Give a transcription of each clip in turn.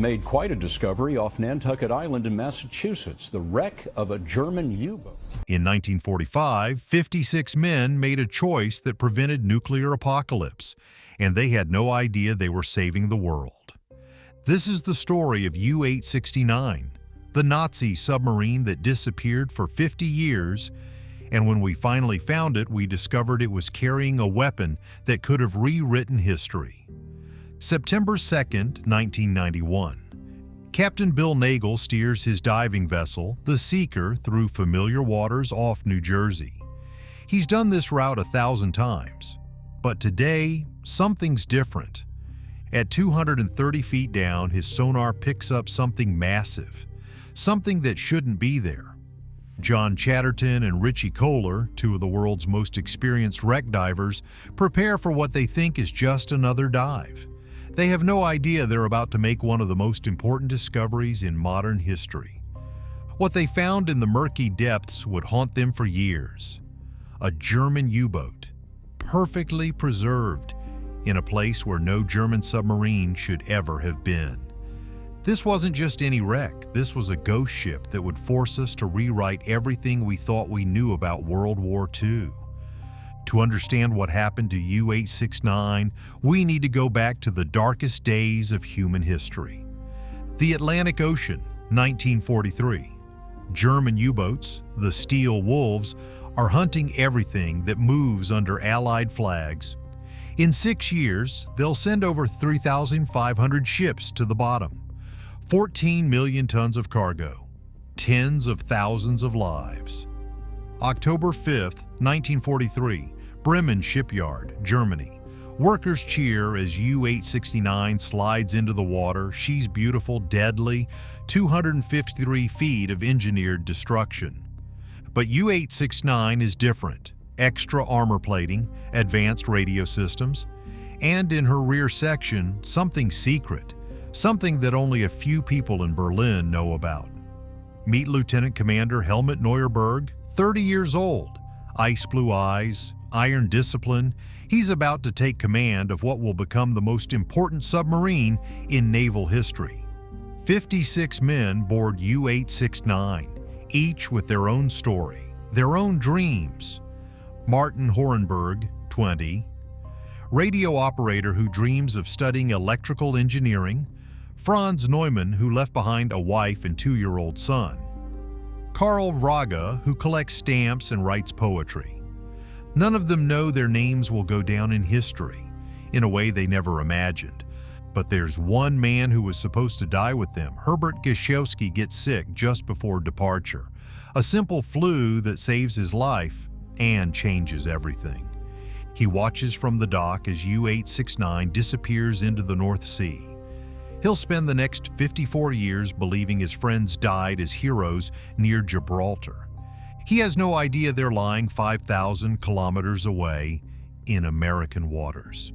Made quite a discovery off Nantucket Island in Massachusetts, the wreck of a German U-boat. In 1945, 56 men made a choice that prevented nuclear apocalypse, and they had no idea they were saving the world. This is the story of U-869, the Nazi submarine that disappeared for 50 years, and when we finally found it, we discovered it was carrying a weapon that could have rewritten history. September 2nd, 1991. Captain Bill Nagel steers his diving vessel, the Seeker, through familiar waters off New Jersey. He's done this route 1,000 times, but today, something's different. At 230 feet down, his sonar picks up something massive, something that shouldn't be there. John Chatterton and Richie Kohler, two of the world's most experienced wreck divers, prepare for what they think is just another dive. They have no idea they're about to make one of the most important discoveries in modern history. What they found in the murky depths would haunt them for years. A German U-boat, perfectly preserved, in a place where no German submarine should ever have been. This wasn't just any wreck, this was a ghost ship that would force us to rewrite everything we thought we knew about World War II. To understand what happened to U-869, we need to go back to the darkest days of human history. The Atlantic Ocean, 1943. German U-boats, the Steel Wolves, are hunting everything that moves under Allied flags. In 6 years, they'll send over 3,500 ships to the bottom, 14 million tons of cargo, tens of thousands of lives. October 5th, 1943. Bremen Shipyard, Germany. Workers cheer as U-869 slides into the water. She's beautiful, deadly, 253 feet of engineered destruction. But U-869 is different. Extra armor plating, advanced radio systems, and in her rear section, something secret, something that only a few people in Berlin know about. Meet Lieutenant Commander Helmut Neuerberg, 30 years old, ice blue eyes, iron discipline. He's about to take command of what will become the most important submarine in naval history. 56 men board U-869, each with their own story, their own dreams. Martin Horenberg, 20, radio operator who dreams of studying electrical engineering. Franz Neumann, who left behind a wife and 2-year-old son. Karl Vraga, who collects stamps and writes poetry. None of them know their names will go down in history, in a way they never imagined. But there's one man who was supposed to die with them. Herbert Gasiewski gets sick just before departure. A simple flu that saves his life and changes everything. He watches from the dock as U-869 disappears into the North Sea. He'll spend the next 54 years believing his friends died as heroes near Gibraltar. He has no idea they're lying 5,000 kilometers away in American waters.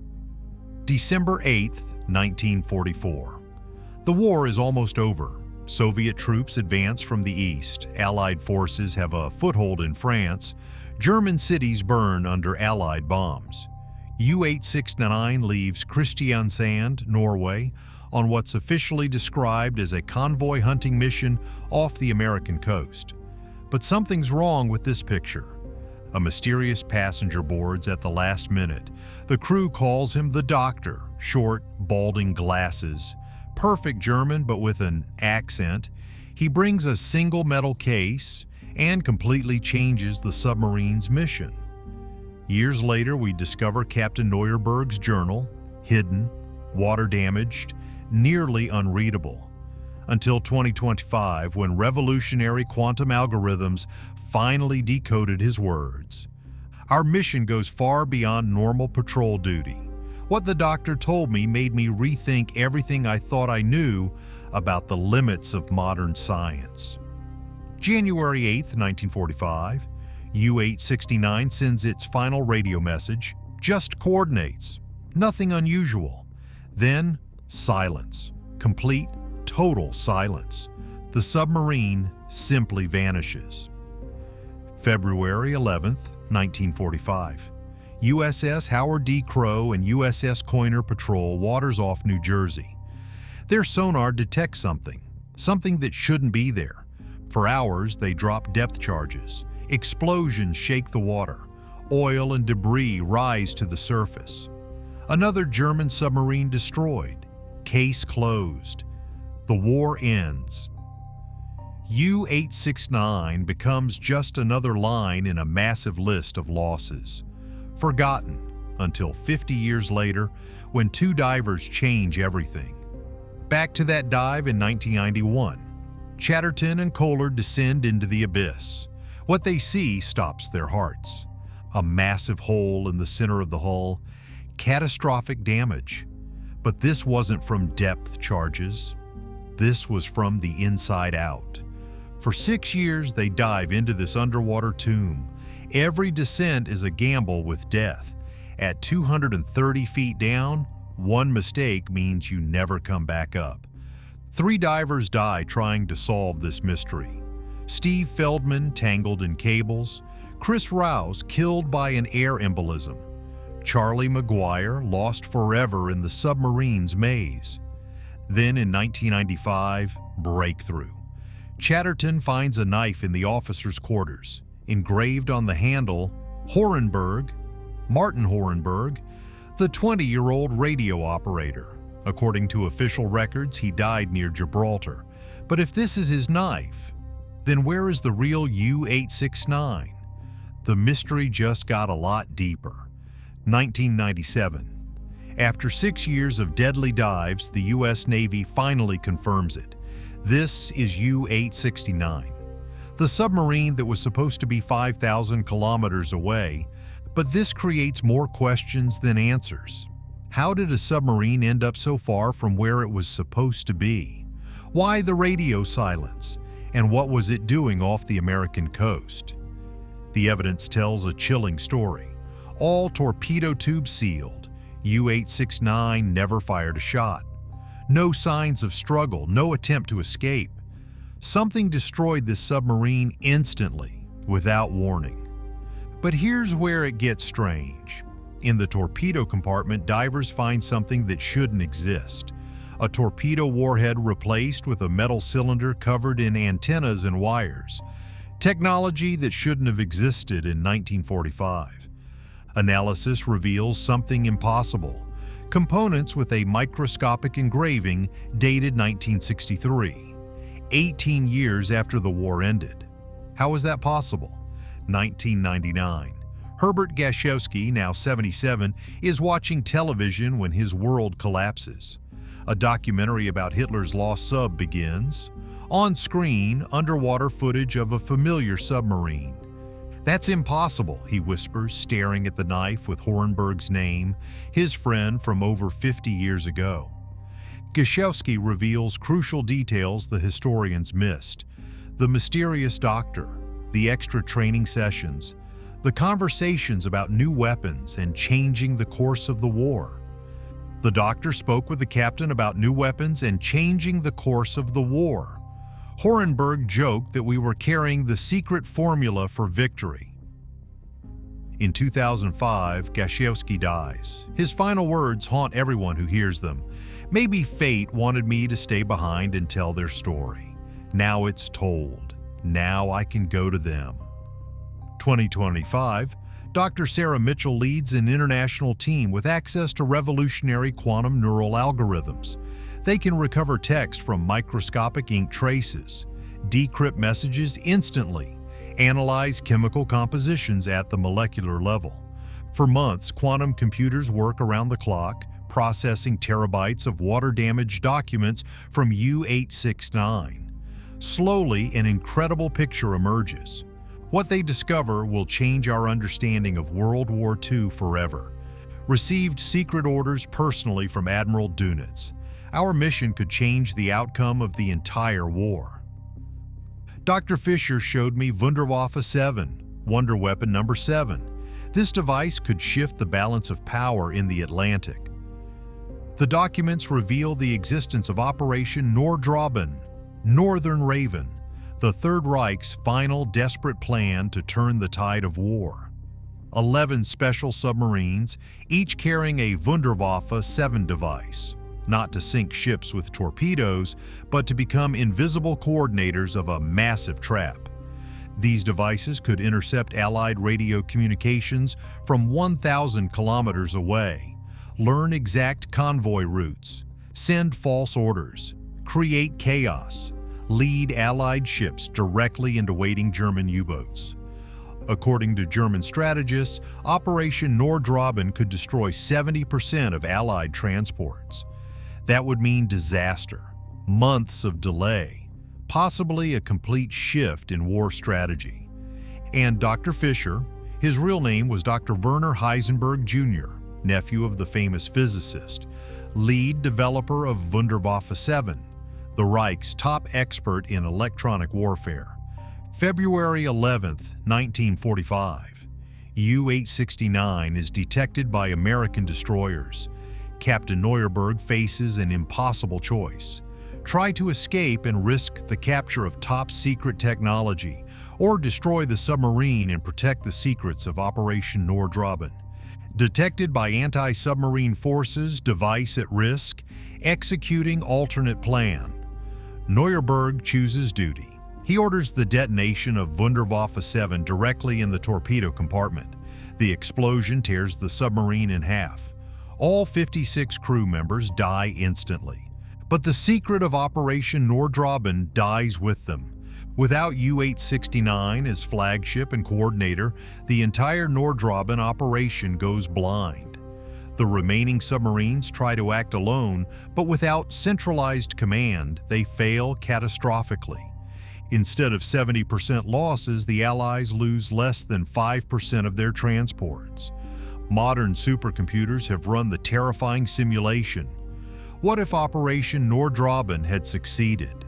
December 8th, 1944. The war is almost over. Soviet troops advance from the east. Allied forces have a foothold in France. German cities burn under Allied bombs. U-869 leaves Kristiansand, Norway, on what's officially described as a convoy hunting mission off the American coast. But something's wrong with this picture. A mysterious passenger boards at the last minute. The crew calls him the Doctor, short, balding glasses. Perfect German, but with an accent. He brings a single metal case and completely changes the submarine's mission. Years later, we discover Captain Neuerberg's journal, hidden, water-damaged, nearly unreadable. Until 2025, when revolutionary quantum algorithms finally decoded his words. Our mission goes far beyond normal patrol duty. What the Doctor told me made me rethink everything I thought I knew about the limits of modern science. January 8th, 1945, U-869 sends its final radio message, just coordinates, nothing unusual. Then, silence, complete, total silence. The submarine simply vanishes. February 11th, 1945. USS Howard D. Crowe and USS Coiner patrol waters off New Jersey. Their sonar detects something that shouldn't be there. For hours, they drop depth charges. Explosions shake the water. Oil and debris rise to the surface. Another German submarine destroyed. Case closed. The war ends. U-869 becomes just another line in a massive list of losses. Forgotten until 50 years later, when two divers change everything. Back to that dive in 1991. Chatterton and Kohler descend into the abyss. What they see stops their hearts. A massive hole in the center of the hull, catastrophic damage. But this wasn't from depth charges. This was from the inside out. For 6 years, they dive into this underwater tomb. Every descent is a gamble with death. At 230 feet down, one mistake means you never come back up. 3 divers die trying to solve this mystery. Steve Feldman tangled in cables, Chris Rouse killed by an air embolism, Charlie Maguire lost forever in the submarine's maze. Then in 1995, breakthrough. Chatterton finds a knife in the officers' quarters. Engraved on the handle, Horenberg, Martin Horenberg, the 20-year-old radio operator. According to official records, he died near Gibraltar. But if this is his knife, then where is the real U-869? The mystery just got a lot deeper. 1997. After 6 years of deadly dives, the U.S. Navy finally confirms it. This is U-869, the submarine that was supposed to be 5,000 kilometers away, but this creates more questions than answers. How did a submarine end up so far from where it was supposed to be? Why the radio silence? And what was it doing off the American coast? The evidence tells a chilling story. All torpedo tubes sealed. U-869 never fired a shot. No signs of struggle, no attempt to escape. Something destroyed this submarine instantly, without warning. But here's where it gets strange. In the torpedo compartment, divers find something that shouldn't exist. A torpedo warhead replaced with a metal cylinder covered in antennas and wires. Technology that shouldn't have existed in 1945. Analysis reveals something impossible. Components with a microscopic engraving dated 1963, 18 years after the war ended. How was that possible? 1999. Herbert Gashowski, now 77, is watching television when his world collapses. A documentary about Hitler's lost sub begins. On screen, underwater footage of a familiar submarine. "That's impossible," he whispers, staring at the knife with Horenberg's name, his friend from over 50 years ago. Gashowski reveals crucial details the historians missed. The mysterious doctor, the extra training sessions, the conversations about new weapons and changing the course of the war. The doctor spoke with the captain about new weapons and changing the course of the war. Horenberg joked that we were carrying the secret formula for victory. In 2005, Gashowski dies. His final words haunt everyone who hears them. "Maybe fate wanted me to stay behind and tell their story. Now it's told. Now I can go to them." 2025, Dr. Sarah Mitchell leads an international team with access to revolutionary quantum neural algorithms. They can recover text from microscopic ink traces, decrypt messages instantly, analyze chemical compositions at the molecular level. For months, quantum computers work around the clock, processing terabytes of water-damaged documents from U-869. Slowly, an incredible picture emerges. What they discover will change our understanding of World War II forever. Received secret orders personally from Admiral Dunitz. Our mission could change the outcome of the entire war. Dr. Fisher showed me Wunderwaffe 7, Wonder Weapon number 7. This device could shift the balance of power in the Atlantic. The documents reveal the existence of Operation Nordrobin, Northern Raven, the Third Reich's final desperate plan to turn the tide of war. 11 special submarines, each carrying a Wunderwaffe 7 device. not to sink ships with torpedoes, but to become invisible coordinators of a massive trap. These devices could intercept Allied radio communications from 1,000 kilometers away, learn exact convoy routes, send false orders, create chaos, lead Allied ships directly into waiting German U-boats. According to German strategists, Operation Nordrobin could destroy 70% of Allied transports. That would mean disaster, months of delay, possibly a complete shift in war strategy. And Dr. Fischer, his real name was Dr. Werner Heisenberg Jr., nephew of the famous physicist, lead developer of Wunderwaffe 7, the Reich's top expert in electronic warfare. February 11, 1945, U-869 is detected by American destroyers. Captain Neuerberg faces an impossible choice: try to escape and risk the capture of top-secret technology, or destroy the submarine and protect the secrets of Operation Nordrobin. Detected by anti-submarine forces, device at risk, executing alternate plan. Neuerberg chooses duty. He orders the detonation of Wunderwaffe 7 directly in the torpedo compartment. The explosion tears the submarine in half. All 56 crew members die instantly. But the secret of Operation Nordrobin dies with them. Without U-869 as flagship and coordinator, the entire Nordrobin operation goes blind. The remaining submarines try to act alone, but without centralized command, they fail catastrophically. Instead of 70% losses, the Allies lose less than 5% of their transports. Modern supercomputers have run the terrifying simulation. What if Operation Nordrobin had succeeded?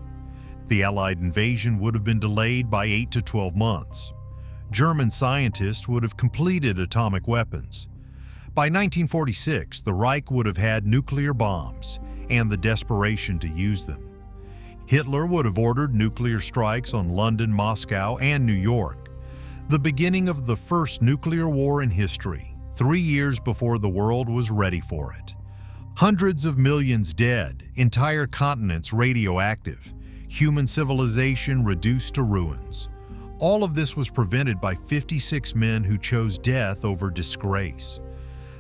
The Allied invasion would have been delayed by 8 to 12 months. German scientists would have completed atomic weapons. By 1946, the Reich would have had nuclear bombs and the desperation to use them. Hitler would have ordered nuclear strikes on London, Moscow, and New York. The beginning of the first nuclear war in history, 3 years before the world was ready for it. Hundreds of millions dead, entire continents radioactive, human civilization reduced to ruins. All of this was prevented by 56 men who chose death over disgrace.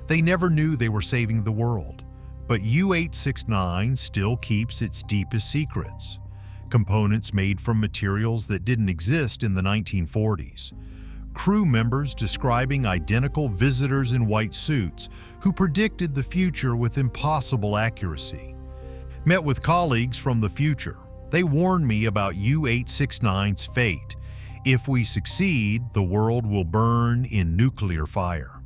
They never knew they were saving the world, but U-869 still keeps its deepest secrets. Components made from materials that didn't exist in the 1940s. Crew members describing identical visitors in white suits who predicted the future with impossible accuracy. Met with colleagues from the future. They warned me about U-869's fate. If we succeed, the world will burn in nuclear fire.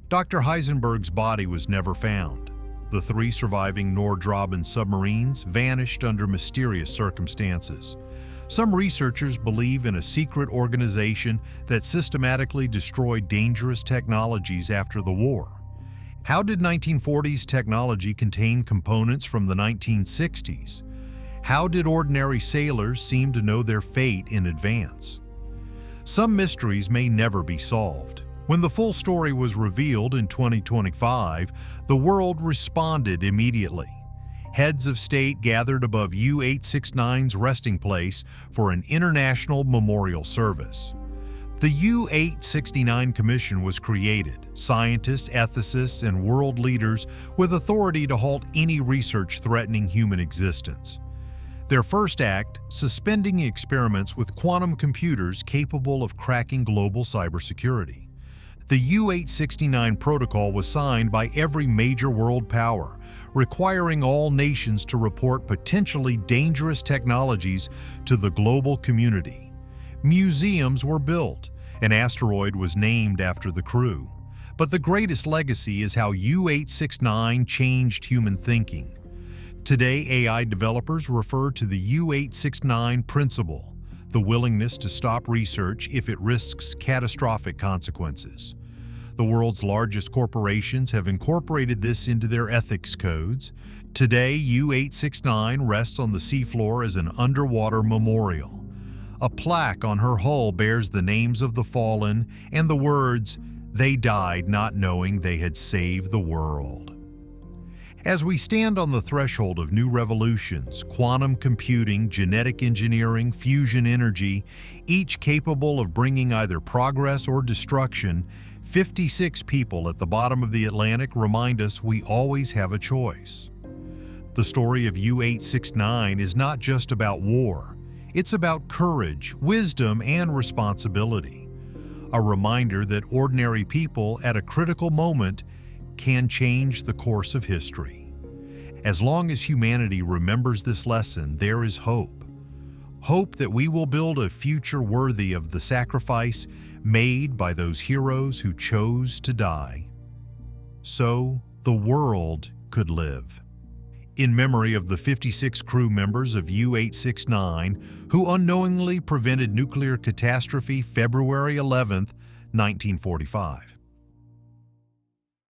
Dr. Heisenberg's body was never found. The 3 surviving Nordrobin submarines vanished under mysterious circumstances. Some researchers believe in a secret organization that systematically destroyed dangerous technologies after the war. How did 1940s technology contain components from the 1960s? How did ordinary sailors seem to know their fate in advance? Some mysteries may never be solved. When the full story was revealed in 2025, the world responded immediately. Heads of state gathered above U-869's resting place for an international memorial service. The U-869 Commission was created, scientists, ethicists, and world leaders with authority to halt any research threatening human existence. Their first act, suspending experiments with quantum computers capable of cracking global cybersecurity. The U-869 protocol was signed by every major world power, requiring all nations to report potentially dangerous technologies to the global community. Museums were built. An asteroid was named after the crew. But the greatest legacy is how U-869 changed human thinking. Today, AI developers refer to the U-869 principle, the willingness to stop research if it risks catastrophic consequences. The world's largest corporations have incorporated this into their ethics codes. Today, U-869 rests on the seafloor as an underwater memorial. A plaque on her hull bears the names of the fallen and the words, "They died not knowing they had saved the world." As we stand on the threshold of new revolutions, quantum computing, genetic engineering, fusion energy, each capable of bringing either progress or destruction, 56 people at the bottom of the Atlantic remind us we always have a choice. The story of U-869 is not just about war. It's about courage, wisdom, and responsibility. A reminder that ordinary people at a critical moment can change the course of history. As long as humanity remembers this lesson, there is hope. Hope that we will build a future worthy of the sacrifice made by those heroes who chose to die, so the world could live. In memory of the 56 crew members of U-869 who unknowingly prevented nuclear catastrophe February 11, 1945.